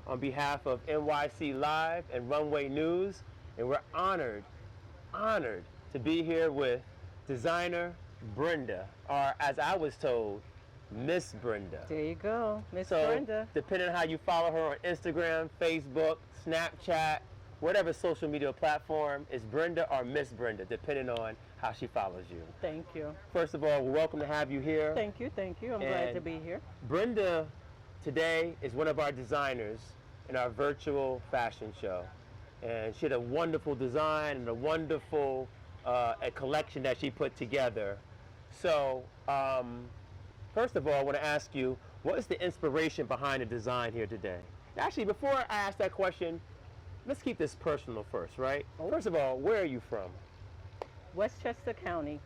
on behalf of NYC Live and Runway News, and we're honored to be here with designer Brenda, or as I was told, Miss Brenda. There you go, Miss So, Brenda. depending on how you follow her on Instagram, Facebook, Snapchat, whatever social media platform, is Brenda or Miss Brenda, depending on how she follows you. Thank you. First of all, we're welcome to have you here. Thank you, thank you. I'm glad to be here. Brenda today is one of our designers in our virtual fashion show. And she had a wonderful design and a wonderful a collection that she put together. So, first of all, I want to ask you, what is the inspiration behind the design here today? Actually, before I ask that question, let's keep this personal first, right? Oh. First of all, where are you from? Westchester County.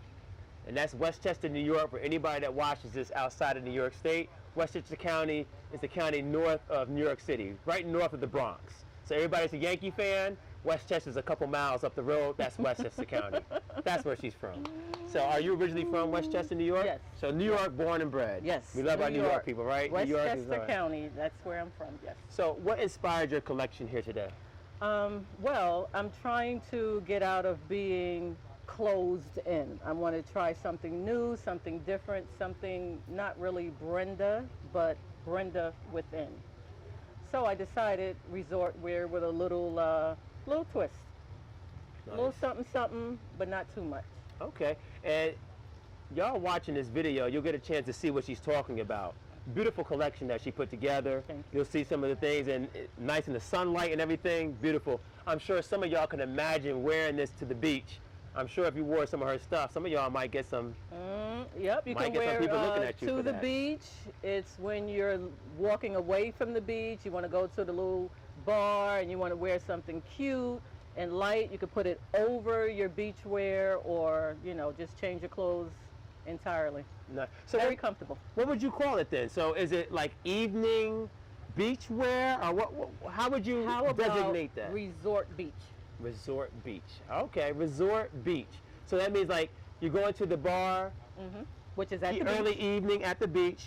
And that's Westchester, New York. For anybody that watches this outside of New York State, Westchester County is the county north of New York City, right north of the Bronx. So everybody's a Yankee fan. Westchester's a couple miles up the road. That's Westchester County. That's where she's from. So are you originally from Westchester, New York? Yes. So New York, born and bred. Yes. We love our New York people, right? New York is Westchester County, that's where I'm from, yes. So what inspired your collection here today? Well, I'm trying to get out of being closed in. I want to try something new, something different, something not really Brenda, but Brenda within. So I decided resort wear with a little twist. Nice. A little something, something, but not too much. Okay. And y'all watching this video, you'll get a chance to see what she's talking about. Beautiful collection that she put together. Thank you. You'll see some of the things, and nice in the sunlight and everything. Beautiful. I'm sure some of y'all can imagine wearing this to the beach. I'm sure if you wore some of her stuff, some of y'all might get some. Yep, you Might can get some wear people looking at you to for the that. beach. It's when you're walking away from the beach, you want to go to the little bar and you want to wear something cute and light. You could put it over your beach wear, or just change your clothes entirely. No. So Very comfortable. what would you call it then? So is it like evening beach wear, or what how would you How about designate that? resort beach? Resort beach. Okay, resort beach. So that means like you're going to the bar, Which is at the the early beach. evening at the beach.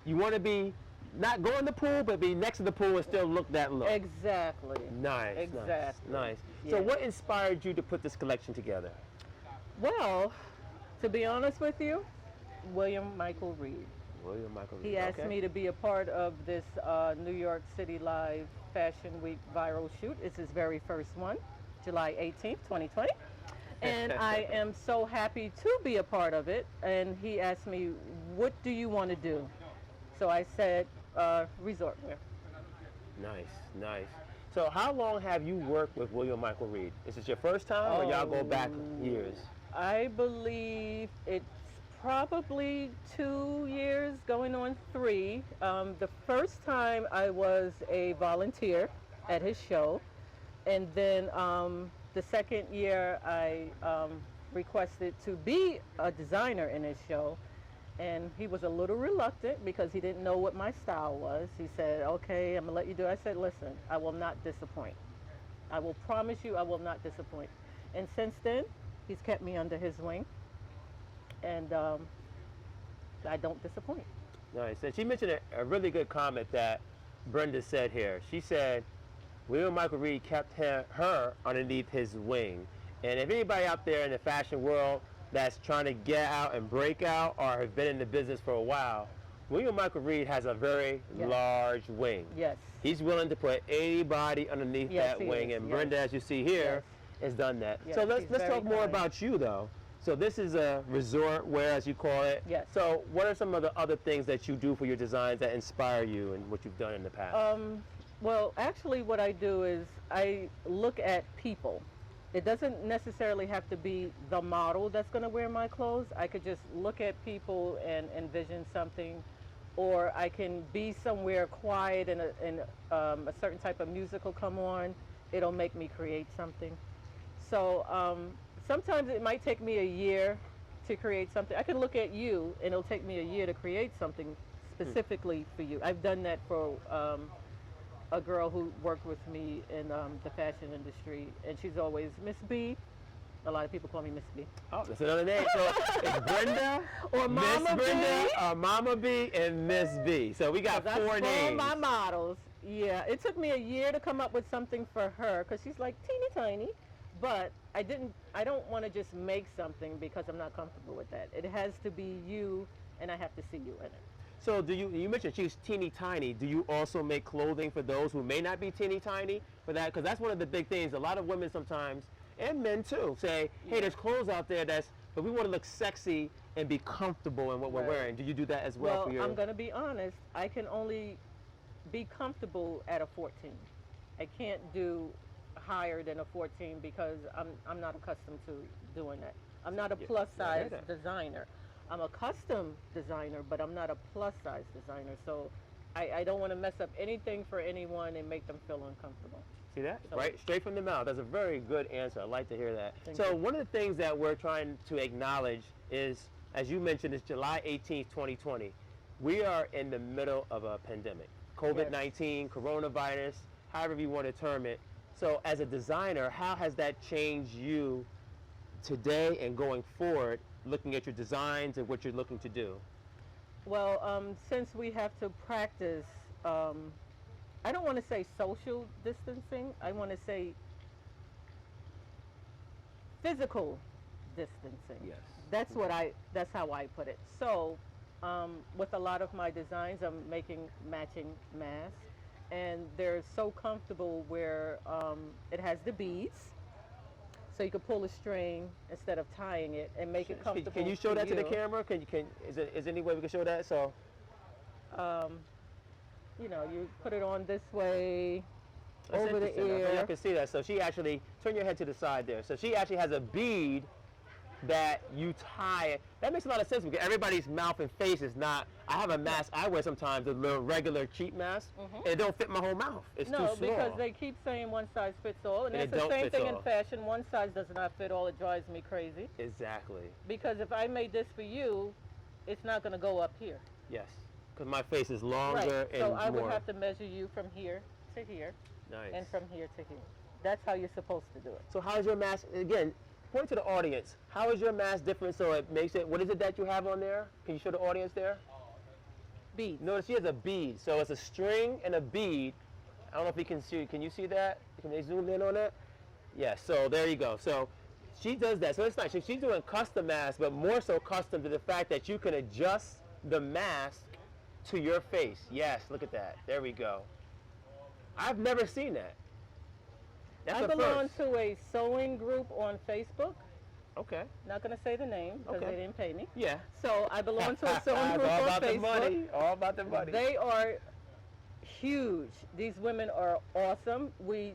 You want to be not go in the pool, but be next to the pool and still look that look. Exactly. Nice. Exactly. Nice. So Yeah. what inspired you to put this collection together? Well, to be honest with you, William Michael Reed. William Michael Reed. He asked me to be a part of this New York City Live Fashion Week viral shoot. It's his very first one, July 18th, 2020. And I am so happy to be a part of it. And he asked me, what do you want to do? So I said, resort wear. Nice. So how long have you worked with William Michael Reed? Is this your first time, or y'all go back years? I believe it's probably 2 years, going on 3. The first time I was a volunteer at his show, and then the second year I requested to be a designer in his show, and he was a little reluctant because he didn't know what my style was. He said, okay, I'm gonna let you do it. I said, listen, I will not disappoint. I will promise you I will not disappoint. And since then, he's kept me under his wing, and I don't disappoint. Nice. And she mentioned a really good comment that Brenda said here. She said, William Michael Reed kept her underneath his wing. And if anybody out there in the fashion world that's trying to get out and break out, or have been in the business for a while, William Michael Reed has a very large wing. Yes. He's willing to put anybody underneath that wing, and Brenda, as you see here, has done that. Yes, so let's he's talk very more kind. about you, though. So this is a resort wear, as you call it. Yes. So what are some of the other things that you do for your designs that inspire you and what you've done in the past? Well, actually what I do is I look at people. It doesn't necessarily have to be the model that's going to wear my clothes. I could just look at people and envision something, or I can be somewhere quiet and a certain type of music will come on. It'll make me create something. So sometimes it might take me a year to create something. I can look at you and it'll take me a year to create something specifically for you. I've done that for a girl who worked with me in the fashion industry, and she's always Miss B. A lot of people call me Miss B. Oh, that's another name. So it's Brenda, Or Miss Mama Brenda, B. Mama B, and Miss B. So we got 4 names. My models. Yeah, it took me a year to come up with something for her because she's like teeny tiny, but I don't want to just make something because I'm not comfortable with that. It has to be you, and I have to see you in it. So you mentioned she's teeny tiny. Do you also make clothing for those who may not be teeny tiny for that? Because that's one of the big things. A lot of women sometimes, and men too, say, hey, there's clothes out there but we want to look sexy and be comfortable in what we're wearing. Do you do that as well for your? I'm going to be honest. I can only be comfortable at a 14. I can't do higher than a 14 because I'm not accustomed to doing that. I'm not a plus size designer. I'm a custom designer, but I'm not a plus size designer. So I don't want to mess up anything for anyone and make them feel uncomfortable. See that? So, right, straight from the mouth. That's a very good answer. I like to hear that. Thank So you. one of the things that we're trying to acknowledge is, as you mentioned, it's July 18th, 2020. We are in the middle of a pandemic. COVID-19, coronavirus, however you want to term it. So as a designer, how has that changed you today and going forward, looking at your designs and what you're looking to do? Well, since we have to practice, I don't want to say social distancing. I want to say physical distancing. Yes. That's how I put it. So, with a lot of my designs, I'm making matching masks, and they're so comfortable where it has the beads, so you can pull a string instead of tying it and make it comfortable. Can you show that to the camera? Is there any way we can show that? So, you put it on this way, that's over the interesting. I ear. can see that. So she actually, turn your head to the side there. So she actually has a bead that you tie. That makes a lot of sense because everybody's mouth and face is not. I have a mask I wear sometimes, a little regular cheap mask, and it don't fit my whole mouth. It's too small. No, because they keep saying one size fits all, and And it's it the don't same fit thing all. in fashion. One size does not fit all. It drives me crazy. Exactly. Because if I made this for you, it's not going to go up here. Yes. Because my face is longer Right. and So I would more. have to measure you from here to here, Nice. and from here to here. That's how you're supposed to do it. So how's your mask? Again, point to the audience. How is your mask different so it makes it? What is it that you have on there? Can you show the audience there? Beads. Notice she has a bead. So it's a string and a bead. I don't know if you can see. Can you see that? Can they zoom in on that? Yes. So there you go. So she does that. So it's nice. She's doing custom masks, but more so custom to the fact that you can adjust the mask to your face. Yes. Look at that. There we go. I've never seen that. That's I a belong first. to a sewing group on Facebook. Okay. Not going to say the name because Okay. they didn't pay me. Yeah. So I belong to a sewing It's group all on about the Facebook. money. All about the money. They are huge. These women are awesome. We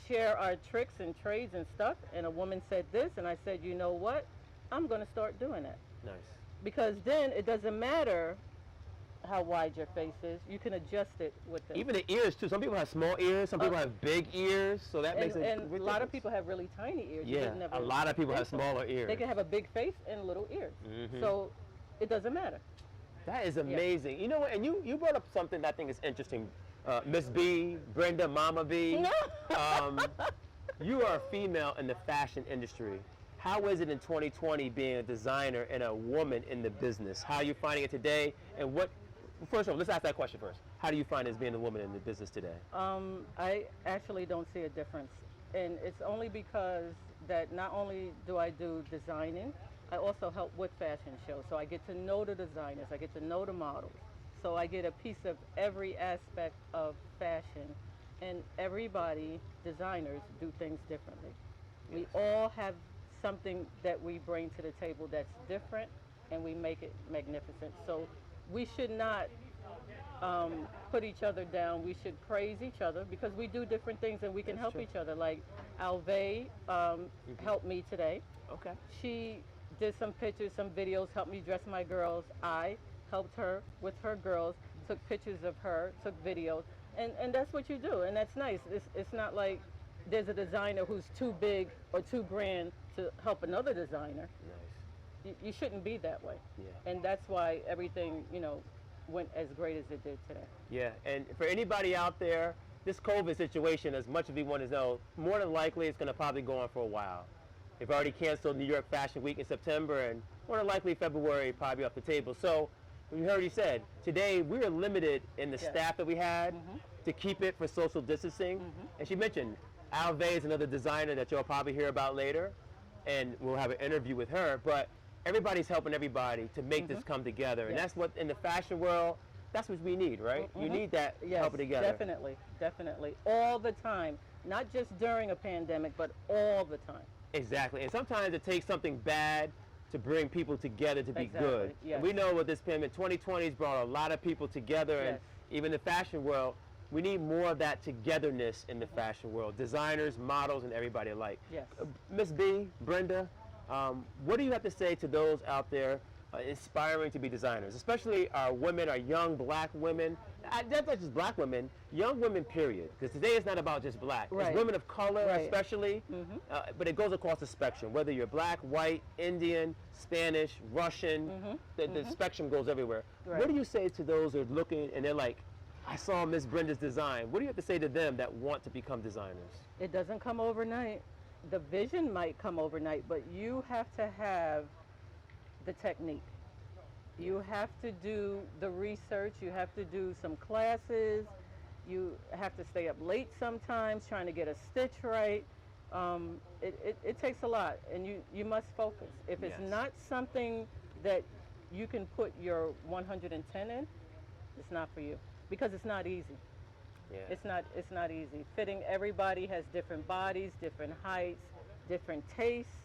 share our tricks and trades and stuff. And a woman said this, and I said, you know what? I'm going to start doing it. Nice. Because then it doesn't matter how wide your face is. You can adjust it with them. Even the ears too. Some people have small ears. Some people have big ears. So that makes it. And a lot of people have really tiny ears. You Yeah. would never A lot of people have think so. smaller ears. They can have a big face and little ears. Mhm. So it doesn't matter. That is amazing. You know what? And you brought up something that I think is interesting. Miss B, Brenda, Mama B. You are a female in the fashion industry. How is it in 2020 being a designer and a woman in the business? How are you finding it today? And what? First of all, let's ask that question first. How do you find it as being a woman in the business today? I actually don't see a difference. And it's only because that not only do I do designing, I also help with fashion shows. So I get to know the designers, I get to know the models. So I get a piece of every aspect of fashion. And everybody, designers, do things differently. We all have something that we bring to the table that's different, and we make it magnificent. So we should not put each other down. We should praise each other because we do different things and we can help each other. Like Alve helped me today. Okay. She did some pictures, some videos, helped me dress my girls. I helped her with her girls, took pictures of her, took videos. And that's what you do, and that's nice. It's not like there's a designer who's too big or too grand to help another designer. Nice. You shouldn't be that way. Yeah. And that's why everything, went as great as it did today. Yeah, and for anybody out there, this COVID situation, as much as we want to know, more than likely it's going to probably go on for a while. They've already canceled New York Fashion Week in September, and more than likely February probably off the table. So we already said, today we were limited in the staff that we had. to keep it for social distancing. And she mentioned Alve is another designer that you'll probably hear about later, and we'll have an interview with her. But everybody's helping everybody to make this come together, and Yes. that's what in the fashion world, that's what we need, right? You need that Yes, helping together. definitely, definitely. All the time. Not just during a pandemic, but all the time. Exactly, and sometimes it takes something bad to bring people together to be Exactly, good. yes. And we know what this pandemic 2020's brought a lot of people together, and Yes. even the fashion world, we need more of that togetherness in the fashion world. Designers, models, and everybody alike. Yes. Miss B, Brenda, what do you have to say to those out there inspiring to be designers, especially our women, our young black women? Not just black women, young women, period. Because today it's not about just black. Right. It's women of color, Right. especially. But it goes across the spectrum. Whether you're black, white, Indian, Spanish, Russian, the spectrum goes everywhere. Right. What do you say to those who are looking and they're like, I saw Miss Brenda's design. What do you have to say to them that want to become designers? It doesn't come overnight. The vision might come overnight, but you have to have the technique. You have to do the research. You have to do some classes. You have to stay up late sometimes trying to get a stitch right. It takes a lot, and you must focus. If it's Yes. not something that you can put your 110 in, it's not for you, because it's not easy. Yeah. It's not easy. Fitting everybody has different bodies, different heights, different tastes.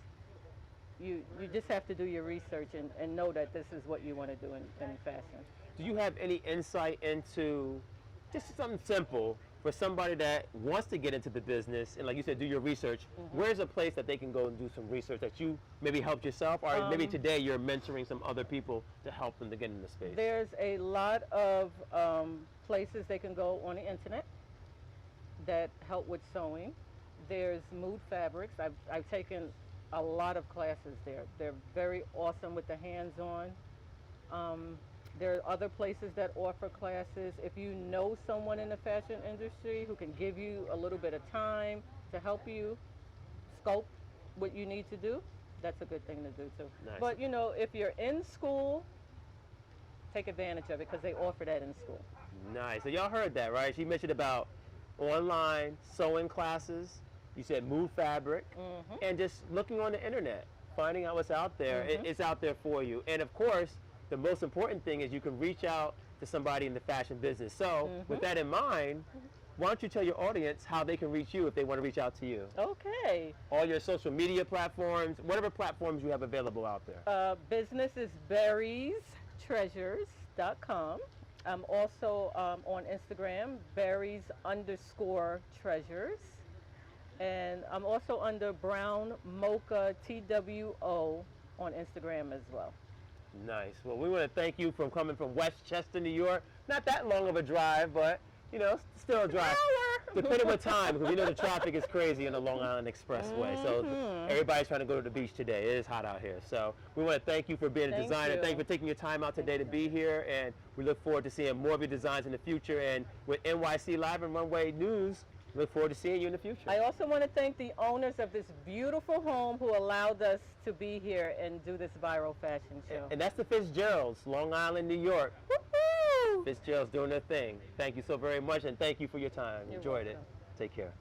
You just have to do your research and know that this is what you want to do in fashion. Do you have any insight into just something simple for somebody that wants to get into the business and, like you said, do your research? Where's a place that they can go and do some research that you maybe helped yourself, or maybe today you're mentoring some other people to help them to get in the space? There's a lot of places they can go on the internet that help with sewing. There's Mood Fabrics. I've taken a lot of classes there. They're very awesome with the hands-on. There are other places that offer classes. If you know someone in the fashion industry who can give you a little bit of time to help you sculpt what you need to do, that's a good thing to do too. Nice. But you know, if you're in school, take advantage of it, because they offer that in school. Nice. So y'all heard that, right? She mentioned about online sewing classes. You said Mood Fabric, and just looking on the internet, finding out what's out there. It's out there for you. And of course, the most important thing is you can reach out to somebody in the fashion business. So with that in mind, why don't you tell your audience how they can reach you if they want to reach out to you? Okay. All your social media platforms, whatever platforms you have available out there. Business is berriestreasures.com. I'm also on Instagram, berries_treasures. And I'm also under Brown Mocha TWO on Instagram as well. Nice. Well, we want to thank you for coming from Westchester, New York. Not that long of a drive, but, you know, still a drive. Depending on time, because we know the traffic is crazy on the Long Island Expressway. So everybody's trying to go to the beach today. It is hot out here. So we want to thank you for being a Thank designer. you. Thank you for taking your time out today to be here. And we look forward to seeing more of your designs in the future. And with NYC Live and Runway News, look forward to seeing you in the future. I also want to thank the owners of this beautiful home who allowed us to be here and do this viral fashion show. And that's the Fitzgeralds, Long Island, New York. Woo-hoo! Fitzgeralds doing their thing. Thank you so very much, and thank you for your time. You're Enjoyed it. welcome. Take care.